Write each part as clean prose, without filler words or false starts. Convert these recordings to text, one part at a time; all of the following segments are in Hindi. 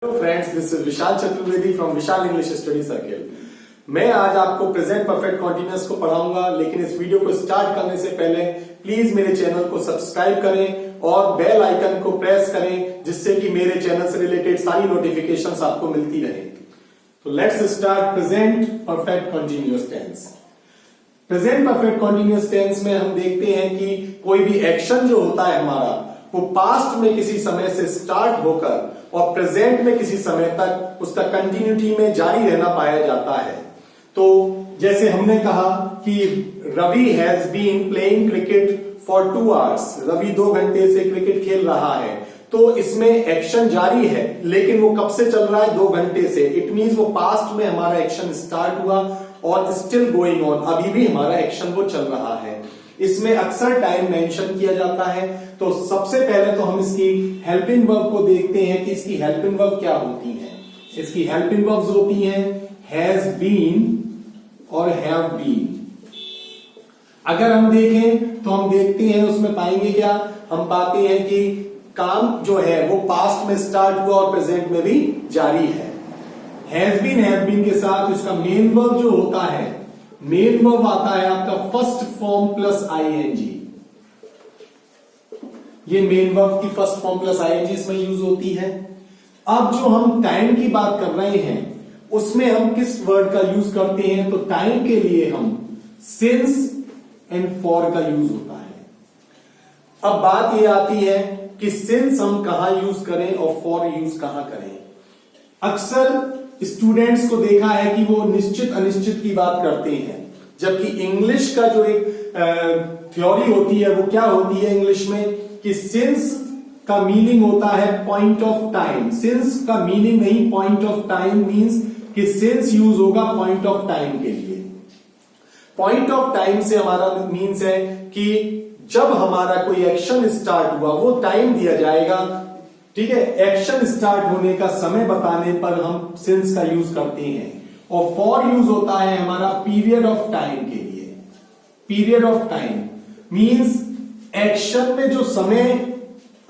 Hello friends, this is Vishal Chaturvedi from Vishal English study circle. मैं आज आपको प्रेजेंट परफेक्ट कॉन्टिन्यूअस को पढ़ाऊंगा, लेकिन इस वीडियो को स्टार्ट करने से पहले प्लीज मेरे चैनल को सब्सक्राइब करें और बेल आइकन को प्रेस करें, जिससे कि मेरे चैनल से रिलेटेड सारी नोटिफिकेशंस आपको मिलती रहे। तो let's start present perfect continuous tense. Present perfect continuous tense में हम देखते हैं कि कोई भी एक्शन जो होता है हमारा, वो पास्ट में किसी समय से स्टार्ट होकर और प्रेजेंट में किसी समय तक उसका कंटिन्यूटी में जारी रहना पाया जाता है। तो जैसे हमने कहा कि Ravi has been playing cricket for 2 hours. Ravi 2 घंटे से क्रिकेट खेल रहा है, तो इसमें एक्शन जारी है, लेकिन वो कब से चल रहा है? 2 घंटे से। इट मीन्स वो पास्ट में हमारा एक्शन स्टार्ट हुआ और स्टिल गोइंग ऑन, अभी भी हमारा एक्शन वो चल रहा है। इसमें अक्सर टाइम मेंशन किया जाता है। तो सबसे पहले तो हम इसकी हेल्पिंग वर्ब को देखते हैं कि इसकी हेल्पिंग वर्ब क्या होती है। इसकी हेल्पिंग वर्ब्स होती हैं हैज बीन और हैव बीन। अगर हम देखें तो हम देखते हैं उसमें पाएंगे क्या? हम पाते हैं कि काम जो है वो पास्ट में स्टार्ट हुआ और प्रेजेंट में भी जारी है। हैज बीन हैव बीन के साथ इसका मेन वर्ब जो होता है, मेन वर्ब आता है आपका फर्स्ट फॉर्म प्लस आईएनजी। ये मेन वर्ब की फर्स्ट फॉर्म प्लस आईएनजी इसमें यूज होती है। अब जो हम टाइम की बात कर रहे हैं, उसमें हम किस वर्ड का यूज करते हैं? तो टाइम के लिए हम सिंस एंड फॉर का यूज होता है। अब बात ये आती है कि सिंस हम कहां यूज करें और फॉर यूज कहां करें। अक्सर स्टूडेंट्स को देखा है कि वो निश्चित अनिश्चित की बात करते हैं, जबकि इंग्लिश का जो एक थ्योरी होती है वो क्या होती है इंग्लिश में कि सिंस का मीनिंग होता है पॉइंट ऑफ टाइम। सिंस का मीनिंग नहीं, पॉइंट ऑफ टाइम मीन्स कि सिंस यूज होगा पॉइंट ऑफ टाइम के लिए। पॉइंट ऑफ टाइम से हमारा मीन्स है कि जब हमारा कोई एक्शन स्टार्ट हुआ वो टाइम दिया जाएगा, ठीक है। एक्शन स्टार्ट होने का समय बताने पर हम सिंस का यूज करते हैं। और फॉर यूज होता है हमारा पीरियड ऑफ टाइम के लिए। Period of time means action में जो समय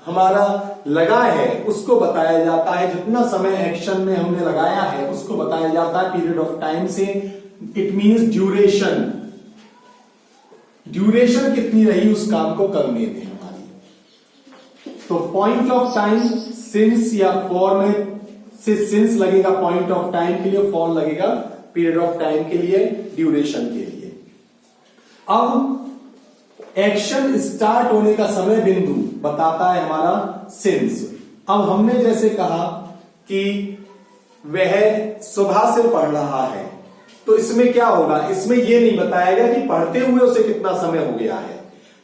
हमारा लगा है उसको बताया जाता है। जितना समय एक्शन में हमने लगाया है उसको बताया जाता है पीरियड ऑफ टाइम से। It means duration. ड्यूरेशन कितनी रही उस काम को करने में हमारी। तो पॉइंट ऑफ टाइम सिंस या फॉर में से सिंस लगेगा पॉइंट ऑफ टाइम के लिए, फॉर लगेगा पीरियड ऑफ टाइम के लिए, ड्यूरेशन के लिए। अब एक्शन स्टार्ट होने का समय बिंदु बताता है हमारा सिंस। अब हमने जैसे कहा कि वह सुबह से पढ़ रहा है, तो इसमें क्या होगा? इसमें यह नहीं बताया गया कि पढ़ते हुए उसे कितना समय हो गया है।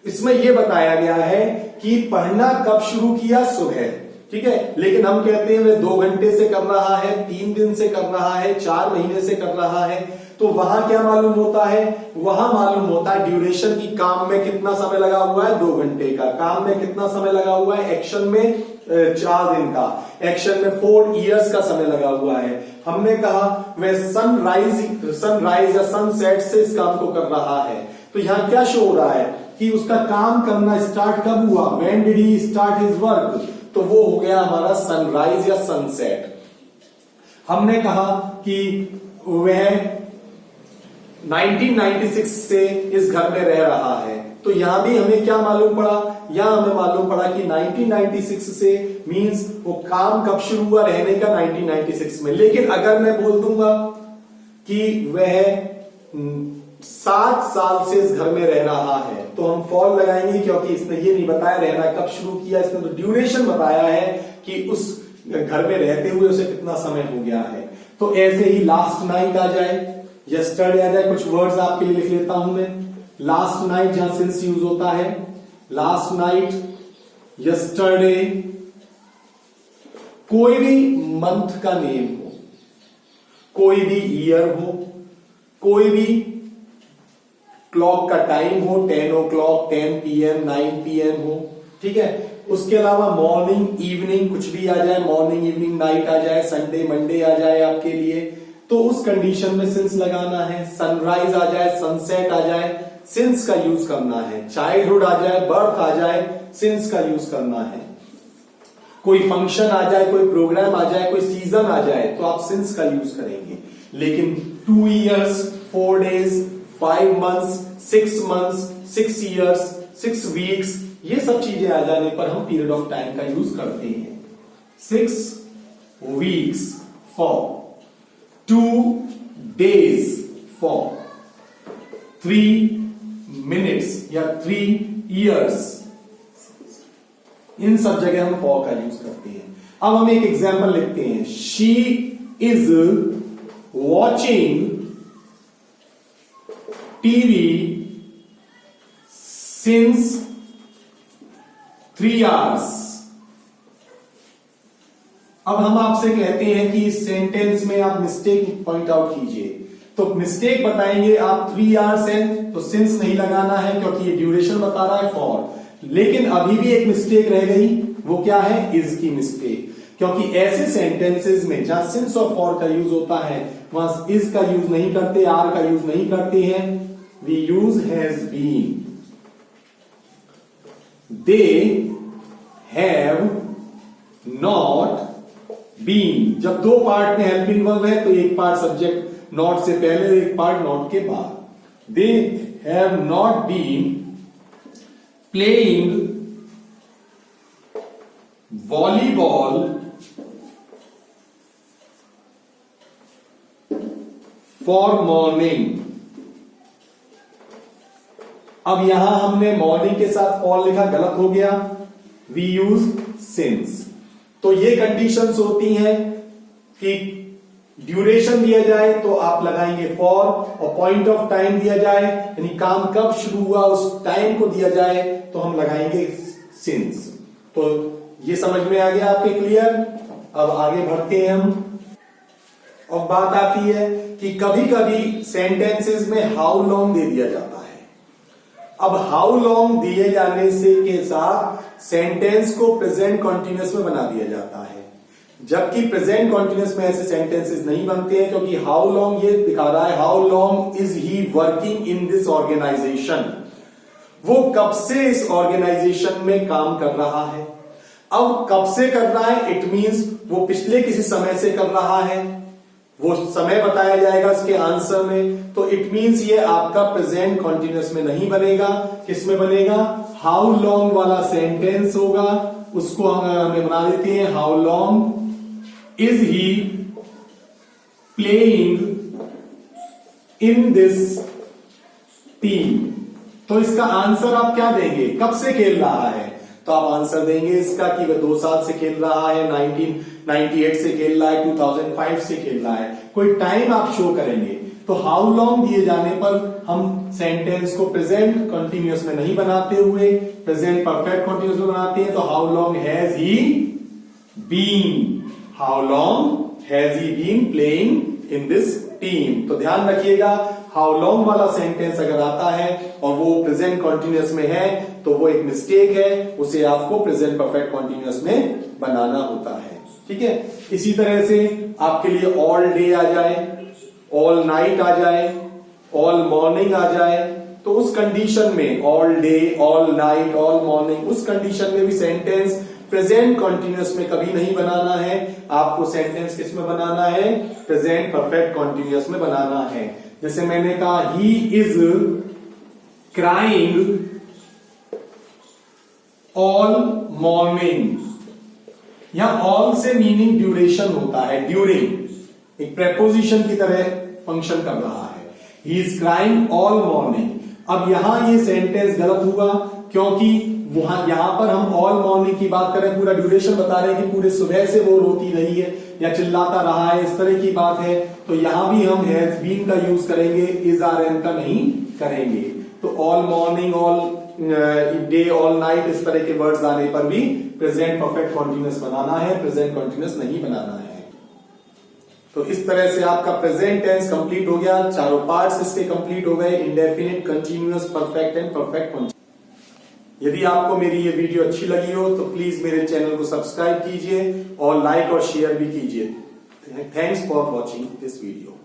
इसमें यह बताया गया है कि पढ़ना कब शुरू किया? सुबह, ठीक है। लेकिन हम कहते हैं वह 2 घंटे से कर रहा है, 3 दिन से कर रहा है, 4 महीने से कर रहा है। तो वहां क्या मालूम होता है? वहां मालूम होता है ड्यूरेशन की। काम में कितना समय लगा हुआ है? 2 घंटे का। काम में कितना समय लगा हुआ है? एक्शन में 4 दिन का। एक्शन में 4 इयर्स का समय लगा हुआ है। हमने कहा वह सनराइज या सनसेट से इस काम को कर रहा है। तो यहां क्या शो हो रहा है कि उसका काम करना स्टार्ट कब हुआ? When did he start his work? तो वो हो गया हमारा सनराइज या सनसेट। हमने कहा कि वह 1996 से इस घर में रह रहा है, तो यहां भी हमें क्या मालूम पड़ा? यहां हमें मालूम पड़ा कि 1996 से मींस वो काम कब शुरू हुआ रहने का? 1996 में। लेकिन अगर मैं बोल दूंगा कि वह 7 साल से इस घर में रह रहा है, तो हम फॉर लगाएंगे, क्योंकि इसने ये नहीं बताया रहना कब शुरू किया। इसने तो ड्यूरेशन बताया है कि उस घर में रहते हुए उसे कितना समय हो गया है। तो ऐसे ही लास्ट नाइट आ जाए, यस्टरडे आ जाए। कुछ वर्ड्स आपके लिए लिख लेता हूं मैं। लास्ट नाइट जहां सिंस यूज होता है, लास्ट नाइट, यस्टरडे। कोई भी मंथ का नेम हो, कोई भी ईयर हो, कोई भी क्लॉक का टाइम हो, 10 o'clock, 10 PM, 9 PM हो, ठीक है। उसके अलावा मॉर्निंग, इवनिंग कुछ भी आ जाए, मॉर्निंग, इवनिंग, नाइट आ जाए, संडे, मंडे आ जाए आपके लिए, तो उस कंडीशन में सिंस लगाना है। सनराइज आ जाए, सनसेट आ जाए, सिंस का यूज करना है। चाइल्डहुड आ जाए, बर्थ आ जाए, सिंस का यूज करना है। कोई फंक्शन आ जाए, कोई प्रोग्राम आ जाए, कोई सीजन आ जाए तो आप सिंस का यूज करेंगे। लेकिन 2 years, 4 days, 5 months, 6 months, 6 years, 6 weeks, ये सब चीजें आ जाने पर हम पीरियड ऑफ टाइम का यूज करते हैं। 6 weeks for, 2 days for, 3 minutes या 3 years, इन सब जगह हम फॉर का यूज करते हैं। अब हम एक एग्जाम्पल लिखते हैं, she is watching TV since 3 hours। अब हम आपसे कहते हैं कि इस सेंटेंस में आप मिस्टेक पॉइंट आउट कीजिए, तो मिस्टेक बताएंगे आप 3 hours है तो सिंस नहीं लगाना है क्योंकि ये ड्यूरेशन बता रहा है फॉर। लेकिन अभी भी एक मिस्टेक रह गई, वो क्या है, इज की मिस्टेक, क्योंकि ऐसे सेंटेंसेस में जहां सिंस और फॉर का यूज होता है वहां इज का यूज नहीं करते, आर का यूज नहीं करते हैं, we use has been. They have not been. जब 2 पार्ट में हेल्पिंग वर्ब है तो एक पार्ट सब्जेक्ट नॉट से पहले, एक पार्ट नॉट के बाद। They have not been playing volleyball for morning। अब यहां हमने मॉर्निंग के साथ फॉर लिखा, गलत हो गया, वी यूज सिंस। तो ये कंडीशंस होती हैं कि ड्यूरेशन दिया जाए तो आप लगाएंगे फॉर, और पॉइंट ऑफ टाइम दिया जाए यानी काम कब शुरू हुआ उस टाइम को दिया जाए तो हम लगाएंगे सिंस। तो ये समझ में आ गया आपके क्लियर। अब आगे बढ़ते हैं हम। और बात आती है कि कभी कभी सेंटेंसेस में हाउ लॉन्ग दे दिया जाता है। अब हाउ लॉन्ग दिए जाने से के साथ सेंटेंस को प्रेजेंट कॉन्टिन्यूअस में बना दिया जाता है, जबकि प्रेजेंट कॉन्टिन्यूअस में ऐसे सेंटेंसेस नहीं बनते हैं, क्योंकि हाउ लॉन्ग ये दिखा रहा है, how long is he working in this organization. वो कब से इस ऑर्गेनाइजेशन में काम कर रहा है। अब कब से कर रहा है, इट मींस वो पिछले किसी समय से कर रहा है, वो समय बताया जाएगा इसके आंसर में। तो इट मींस ये आपका प्रेजेंट कॉन्टिन्यूअस में नहीं बनेगा, किसमें बनेगा, हाउ लॉन्ग वाला सेंटेंस होगा, उसको हमें बना देते हैं how long is he playing in this team. तो इसका आंसर आप क्या देंगे, कब से खेल रहा है, तो आप आंसर देंगे इसका कि वह 2 साल से खेल रहा है, 1998 से खेल रहा है, 2005 से खेल रहा है, कोई टाइम आप शो करेंगे। तो हाउ लॉन्ग दिए जाने पर हम सेंटेंस को प्रेजेंट कंटिन्यूअस में नहीं बनाते हुए प्रेजेंट परफेक्ट कंटिन्यूअस में बनाते हैं। तो how long has he been, how long has he been playing in this team. तो ध्यान रखिएगा, हाउ लॉन्ग वाला सेंटेंस अगर आता है और वो प्रेजेंट कॉन्टिन्यूअस में है तो वो एक मिस्टेक है, उसे आपको प्रेजेंट परफेक्ट कॉन्टिन्यूअस में बनाना होता है। ठीक है, इसी तरह से आपके लिए ऑल डे आ जाए, ऑल नाइट आ जाए, ऑल मॉर्निंग आ जाए, तो उस कंडीशन में all day, all night, all morning, उस कंडीशन में भी सेंटेंस प्रेजेंट कॉन्टिन्यूअस में कभी नहीं बनाना है। आपको सेंटेंस किस में बनाना है, प्रेजेंट परफेक्ट कॉन्टिन्यूअस में बनाना है। जैसे मैंने कहा he is crying all morning, यहां ऑल से मीनिंग ड्यूरेशन होता है, ड्यूरिंग एक प्रेपोजिशन की तरह फंक्शन कर रहा है। He is crying all morning. अब यहां ये सेंटेंस गलत हुआ क्योंकि यहां पर हम ऑल मॉर्निंग की बात करें, पूरा ड्यूरेशन बता रहे हैं कि पूरे सुबह से वो रोती रही है या चिल्लाता रहा है, इस तरह की बात है। तो यहां भी हम हैज बीन का यूज करेंगे, इज आर एन का नहीं करेंगे। तो all morning, all day, all night, इस तरह के वर्ड्स आने पर भी प्रेजेंट परफेक्ट कॉन्टिन्यूअस बनाना है, प्रेजेंट कॉन्टिन्यूअस नहीं बनाना है। तो इस तरह से आपका प्रेजेंट टेंस कंप्लीट हो गया, चारों पार्ट्स इसके कंप्लीट हो गए, indefinite, continuous, perfect and perfect continuous. यदि आपको मेरी ये वीडियो अच्छी लगी हो तो प्लीज मेरे चैनल को सब्सक्राइब कीजिए और लाइक और शेयर भी कीजिए। Thanks for watching this video.